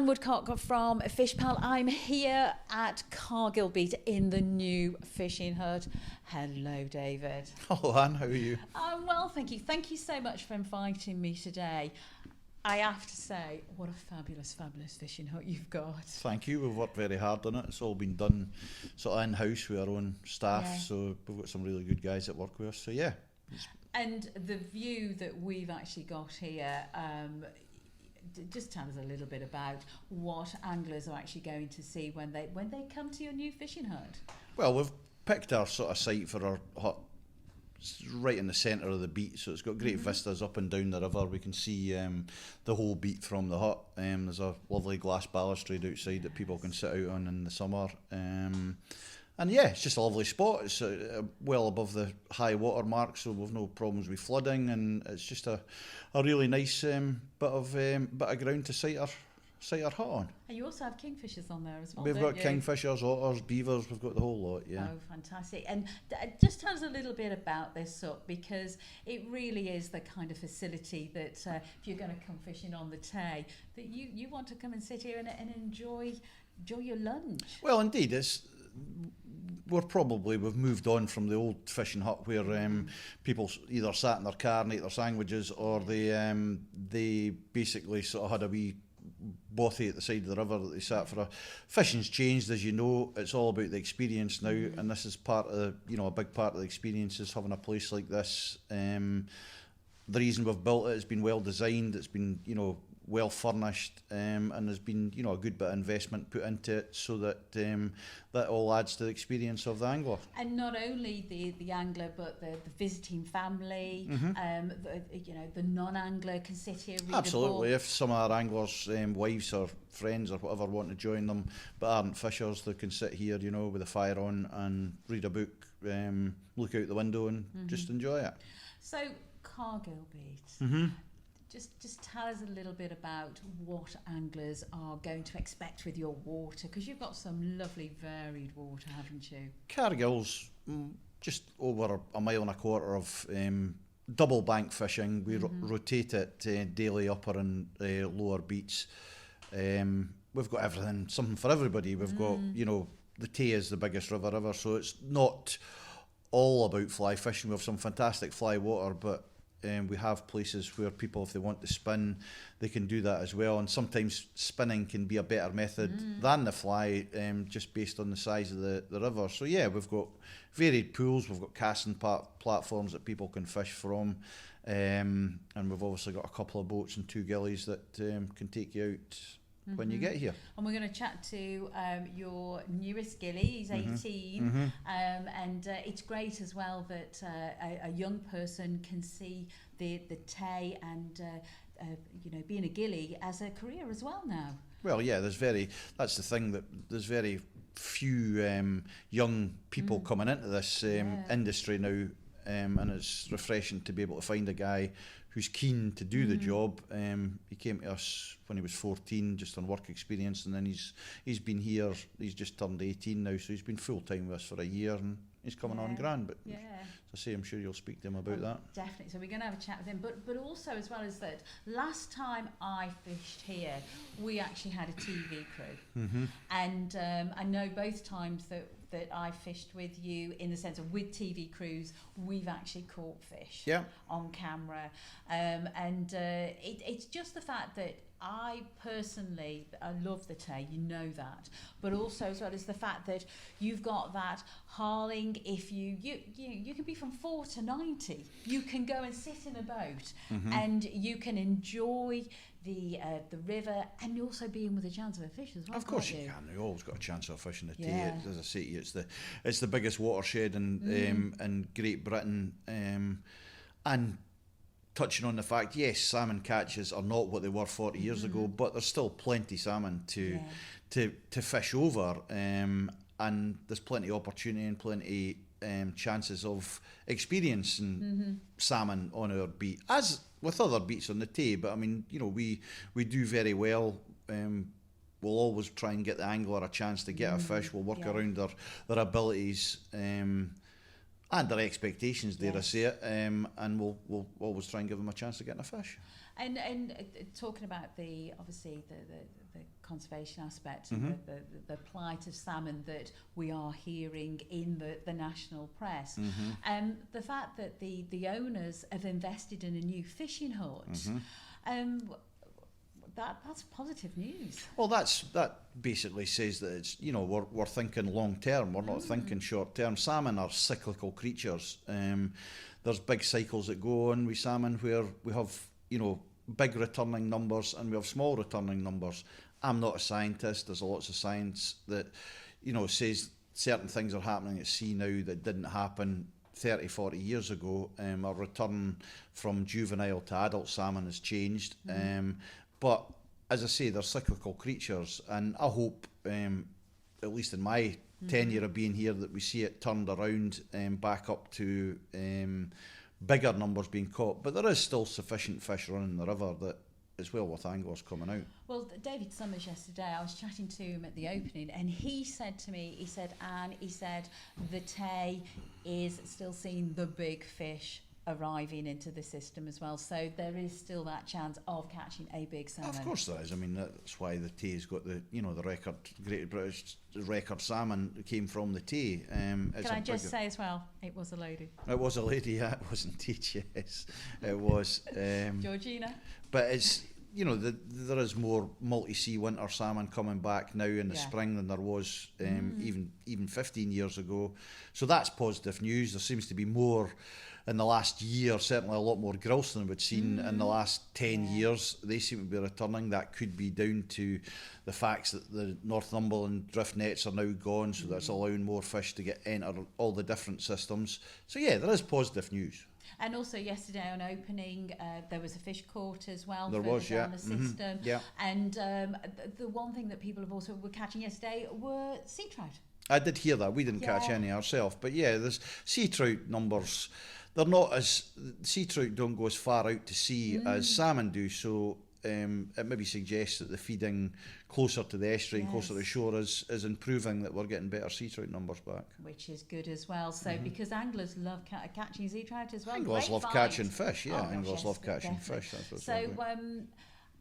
Anne Woodcock from FishPal. I'm here at Cargill Beach in the new fishing hut. Hello, David. Hello, Anne. How are you? I'm well, thank you. Thank you so much for inviting me today. I have to say, what a fabulous fishing hut you've got. Thank you. We've worked very hard on it. It's all been done sort of in-house with our own staff, so we've got some really good guys that work with us. So yeah. And the view that we've actually got here, just tell us a little bit about what anglers are actually going to see when they come to your new fishing hut. Well, we've picked our sort of site for our hut. It's right in the centre of the beat, so it's got great vistas up and down the river. We can see the whole beat from the hut. There's a lovely glass balustrade outside that people can sit out on in the summer. And yeah, it's just a lovely spot. It's well above the high water mark, so we've no problems with flooding, and it's just a really nice bit of ground to site our hut on. And you also have kingfishers on there as well. We've got kingfishers, otters, beavers. We've got the whole lot. Yeah. Oh, fantastic! And just tell us a little bit about this hut, because it really is the kind of facility that if you're going to come fishing on the Tay, that you want to come and sit here and enjoy your lunch. Well, indeed, we've moved on from the old fishing hut where people either sat in their car and ate their sandwiches, or they basically sort of had a wee bothy at the side of the river that they sat for. Fishing's changed, as you know. It's all about the experience now, and this is part of a big part of the experience is having a place like this. The reason we've built it, it's been well designed, it's been well furnished, and there's been a good bit of investment put into it, so that that all adds to the experience of the angler. And not only the angler, but the visiting family, the non-angler can sit here, read Absolutely. a book. If some of our anglers' wives or friends or whatever want to join them but aren't fishers, they can sit here with a fire on and read a book, look out the window and just enjoy it. So Cargill Beach. Just tell us a little bit about what anglers are going to expect with your water, because you've got some lovely varied water, haven't you? Cargill's just over a mile and a quarter of double bank fishing. We rotate it daily, upper and lower beats. We've got everything, something for everybody. We've got, the Tay is the biggest river ever, so it's not all about fly fishing. We have some fantastic fly water, but we have places where people, if they want to spin, they can do that as well. And sometimes spinning can be a better method than the fly, just based on the size of the river. So yeah, we've got varied pools, we've got casting platforms that people can fish from, and we've obviously got a couple of boats and 2 ghillies that can take you out when you get here. And we're going to chat to your newest ghillie. He's 18, and it's great as well that a young person can see the Tay and being a ghillie as a career as well now. Well, yeah, that's the thing, that there's very few young people coming into this industry now, and it's refreshing to be able to find a guy who's keen to do the job. He came to us when he was 14, just on work experience, and then he's been here. He's just turned 18 now, so he's been full time with us for a year, and he's coming on grand. But as I say, I'm sure you'll speak to him about that. Definitely. So we're going to have a chat with him. But also, as well as that, last time I fished here, we actually had a TV crew, and I know both times that I fished with you, in the sense of with TV crews, we've actually caught fish on camera, and it's just the fact that I love the Tay, that, but also as well as the fact that you've got that Harling. If you can be from 4 to 90, you can go and sit in a boat and you can enjoy the river, and also being with a chance of a fish as well. Of course you can. You always got a chance of a fish in the Tay. As I say to you, it's the biggest watershed in Great Britain, and touching on the fact, yes, salmon catches are not what they were 40 years ago, but there's still plenty salmon to fish over, and there's plenty of opportunity and plenty chances of experiencing salmon on our beat, as with other beats on the Tay. But I mean, we do very well. We'll always try and get the angler a chance to get a fish. We'll work around their abilities and their expectations, dare I say it, and we'll always try and give them a chance to get a fish. And talking about obviously the conservation aspect and the plight of salmon that we are hearing in the national press. The fact that the owners have invested in a new fishing hut, that's positive news. Well, that basically says that it's, you know, we're thinking long term. We're not thinking short term. Salmon are cyclical creatures. There's big cycles that go on with salmon where we have, you know, big returning numbers and we have small returning numbers. I'm not a scientist. There's lots of science that, you know, says certain things are happening at sea now that didn't happen 30, 40 years ago. Our return from juvenile to adult salmon has changed. But as I say, they're cyclical creatures, and I hope, at least in my tenure of being here, that we see it turned around back up to bigger numbers being caught. But there is still sufficient fish running the river that it's well worth anglers coming out. Well, David Summers yesterday, I was chatting to him at the opening, and he said to me, he said, Anne, he said, the Tay is still seeing the big fish arriving into the system as well, so there is still that chance of catching a big salmon. Of course there is. I mean, that's why the Tay's got the, you know, the record, Great British record salmon came from the Tay. Can I just say as well, it was a lady. It was a lady, yeah, it was indeed, yes, it was. Georgina. But it's, you know, there is more multi-sea winter salmon coming back now in the spring than there was even 15 years ago. So that's positive news. There seems to be more in the last year, certainly a lot more grilse than we'd seen in the last 10 years. They seem to be returning. That could be down to the facts that the Northumberland drift nets are now gone, so that's allowing more fish to enter all the different systems. So yeah, there is positive news. And also yesterday on opening, there was a fish court as well. There was, down the system. Yeah. And the one thing that people have also were catching yesterday were sea trout. I did hear that. We didn't catch any ourselves, but yeah, there's sea trout numbers. They're not as, sea trout don't go as far out to sea as salmon do, so it maybe suggests that the feeding closer to the estuary and closer to shore is improving, that we're getting better sea trout numbers back. Which is good as well. So because anglers love catching sea trout as well. Anglers love catching fish, anglers love catching fish. That's what's so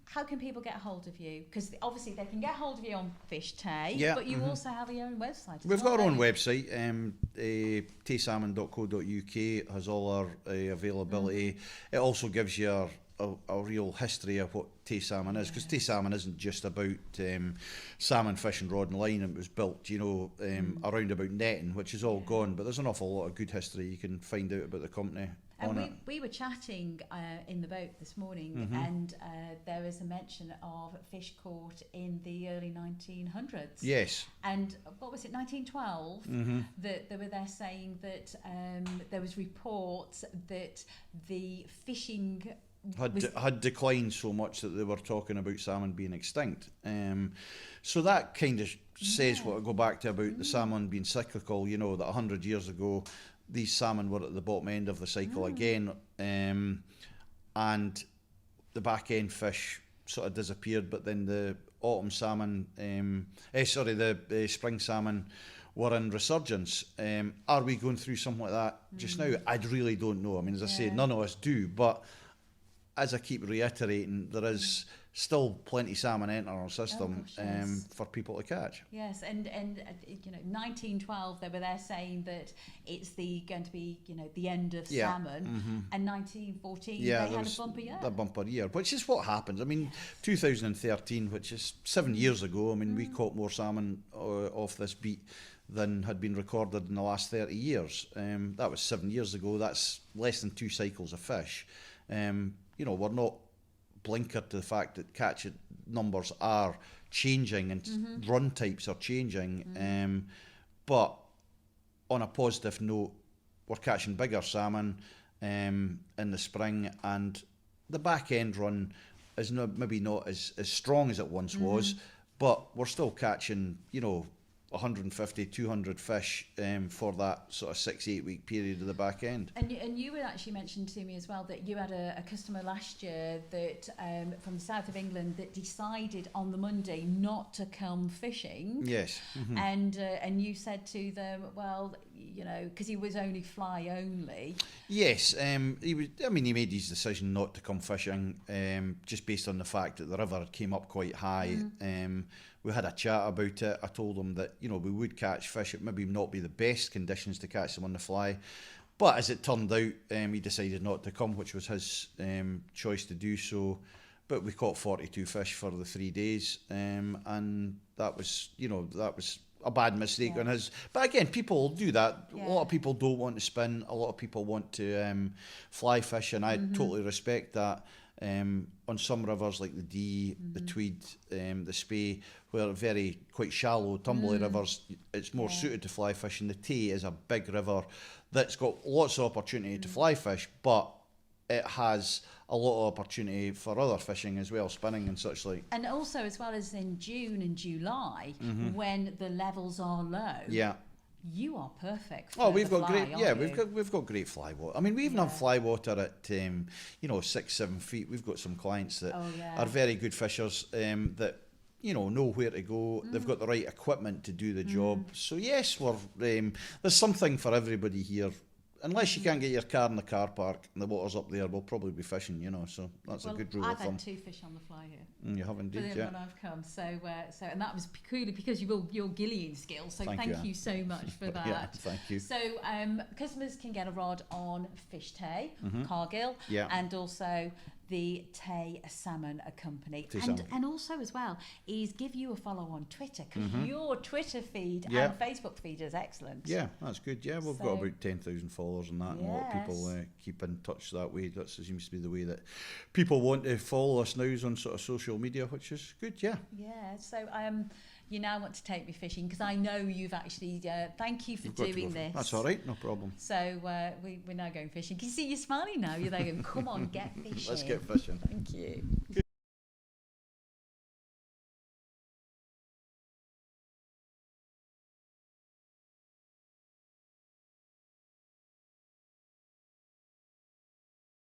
how can people get hold of you? Because obviously they can get hold of you on FishTay, but you also have your own website. We've got our own website. Taysalmon.co.uk has all our availability. It also gives you a real history of what Tay Salmon is, because Tay Salmon isn't just about salmon fishing rod and line. It was built, you know, around about netting, which is all gone, but there's an awful lot of good history you can find out about the company. And we were chatting in the boat this morning, and there was a mention of fish caught in the early 1900s. Yes. And what was it, 1912? That they were there saying that there was reports that the fishing had declined so much that they were talking about salmon being extinct. So that kind of says what I go back to about the salmon being cyclical, you know, that 100 years ago these salmon were at the bottom end of the cycle again, and the back end fish sort of disappeared, but then the autumn salmon, the spring salmon were in resurgence. Are we going through something like that just now? I really don't know. I mean, as I say, none of us do, but as I keep reiterating, there is still plenty salmon entering our system for people to catch. Yes, and you know, 1912 they were there saying that it's going to be, you know, the end of salmon, and 1914 they had a bumper year. A bumper year, which is what happens. I mean, 2013, which is 7 years ago. I mean, we caught more salmon off this beat than had been recorded in the last 30 years. That was 7 years ago. That's less than 2 cycles of fish. You know, we're not blinkered to the fact that catch numbers are changing and run types are changing. But on a positive note, we're catching bigger salmon in the spring, and the back end run is maybe not as strong as it once was, but we're still catching, you know, 150, 200 fish for that sort of 6-8 week period of the back end. And you had actually mentioned to me as well that you had a customer last year that from the south of England that decided on the Monday not to come fishing. Yes. And you said to them, well, you know, because he was only fly only. Yes, he was. I mean, he made his decision not to come fishing, just based on the fact that the river came up quite high. We had a chat about it. I told him that, you know, we would catch fish. It maybe not be the best conditions to catch them on the fly, but as it turned out, he decided not to come, which was his choice to do so. But we caught 42 fish for the 3 days, and that was, you know, that was a bad mistake on his. But again, people do that. A lot of people don't want to spin. A lot of people want to fly fish, and I totally respect that. On some rivers like the Dee, the Tweed, the Spey, where very quite shallow, tumbly rivers, it's more suited to fly fishing. The Tay is a big river that's got lots of opportunity to fly fish, but it has a lot of opportunity for other fishing as well, spinning and such like. And also, as well as in June and July, when the levels are low. Yeah. You are perfect. For we've the got fly, great. We've got great fly water. I mean, we even have fly water at 6-7 feet. We've got some clients that are very good fishers that, you know where to go. They've got the right equipment to do the job. So yes, we're there's something for everybody here. Unless you can't get your car in the car park and the water's up there, we'll probably be fishing, you know. So that's a good rule of thumb. I've had 2 fish on the fly here. You have indeed, Brilliant when I've come. So and that was purely because of your ghillie skills. So thank you so much for that. Yeah, thank you. So customers can get a rod on FishTay, Cargill, and also the Tay Salmon Company. And also as well is give you a follow on Twitter, because your Twitter feed and Facebook feed is excellent. Yeah, that's good. Yeah, we've got about 10,000 followers on that, and a lot of people keep in touch that way. That seems to be the way that people want to follow us now, is on sort of social media, which is good. Yeah. So you now want to take me fishing, because I know you've actually thank you for doing this. That's all right, no problem. So we're now going fishing. Can you see you're smiling now? You're there going, come on, get fishing. Let's get fishing. Thank you.